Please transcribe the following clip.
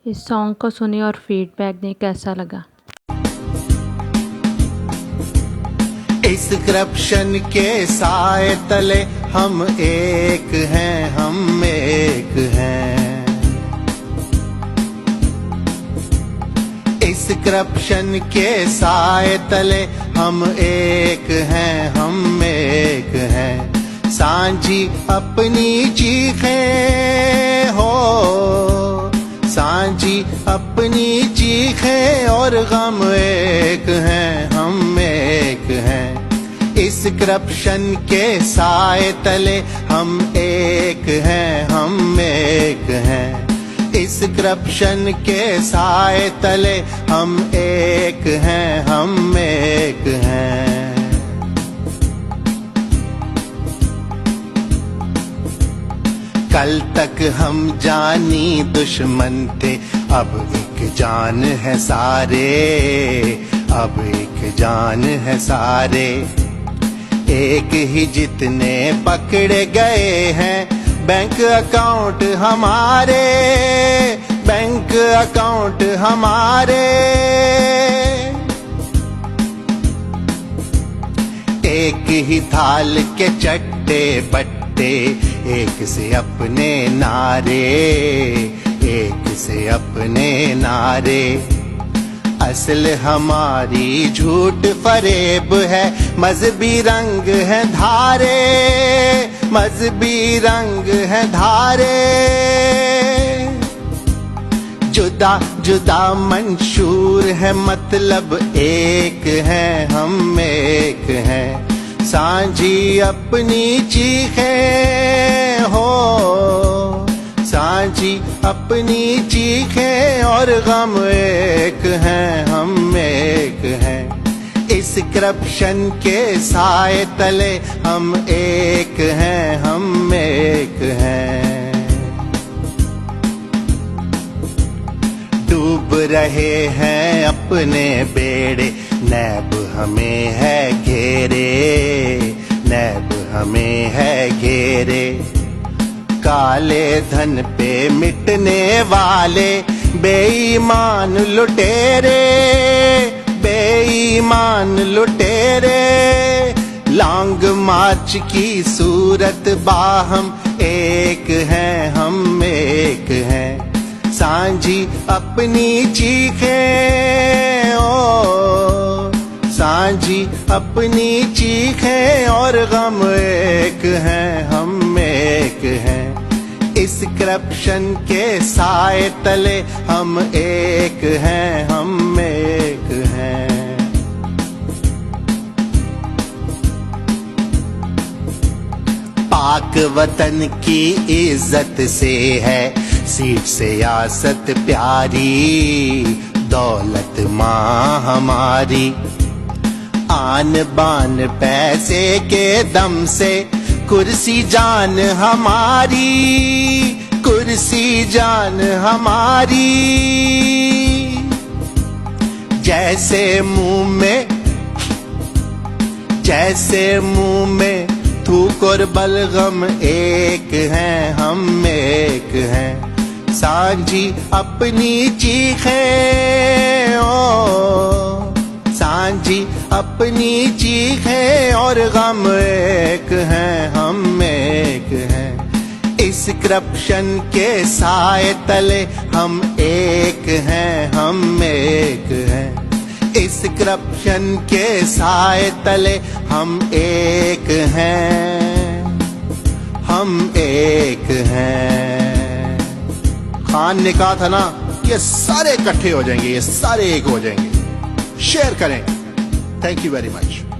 इस सॉन्ग को सुनिए और फीडबैक दें कैसा लगा। इस करप्शन के साए तले हम एक हैं, हम एक हैं। इस करप्शन के साए तले हम एक हैं, हम एक हैं। सांझी अपनी चीखें हो, सांझी अपनी चीखें और गम एक हैं, हम एक हैं। इस करप्शन के साए तले हम एक हैं, हम एक हैं। इस करप्शन के साए तले हम एक हैं, हम एक हैं। कल तक हम जानी दुश्मन थे, अब एक जान है सारे, अब एक जान है सारे। एक ही जितने पकड़े गए हैं बैंक अकाउंट हमारे, बैंक अकाउंट हमारे। एक ही थाल के चट्टे बट्टे, एक से अपने नारे, एक से अपने नारे। असल हमारी झूठ फरेब है, मजहबी रंग है धारे, मजहबी रंग है धारे। जुदा जुदा मंशूर है, मतलब एक है, हम एक हैं। सांझी अपनी चीखें हो, सांझी अपनी चीखें और गम एक हैं, हम एक हैं। इस करप्शन के साए तले हम एक हैं, हम एक हैं। डूब रहे हैं अपने बेड़े, नैब हमें है घेरे, नैब हमें है घेरे। काले धन पे मिटने वाले बेईमान लुटेरे, बेईमान लुटेरे। लॉन्ग मार्च की सूरत बाहम एक हैं, हम एक हैं। सांझी अपनी चीखें ओ, सांझी अपनी चीखें और गम एक हैं, हम एक हैं। इस करप्शन के साए तले हम एक हैं, हम एक हैं। पाक वतन की इज्जत से है सीट सियासत प्यारी, दौलत माँ हमारी। आन बान पैसे के दम से कुर्सी जान हमारी, कुर्सी जान हमारी। जैसे मुंह में, जैसे मुंह में थूक और बलगम एक हैं, हम एक हैं। सांझी अपनी चीखें ओ, सांझी अपनी चीखें और गम एक हैं, हम एक हैं। इस करप्शन के साए तले हम एक हैं, हम एक हैं। इस करप्शन के साए तले हम एक हैं, हम एक हैं। खान ने कहा था ना, ये सारे इकट्ठे हो जाएंगे, ये सारे एक हो जाएंगे। शेयर करें। Thank you very much.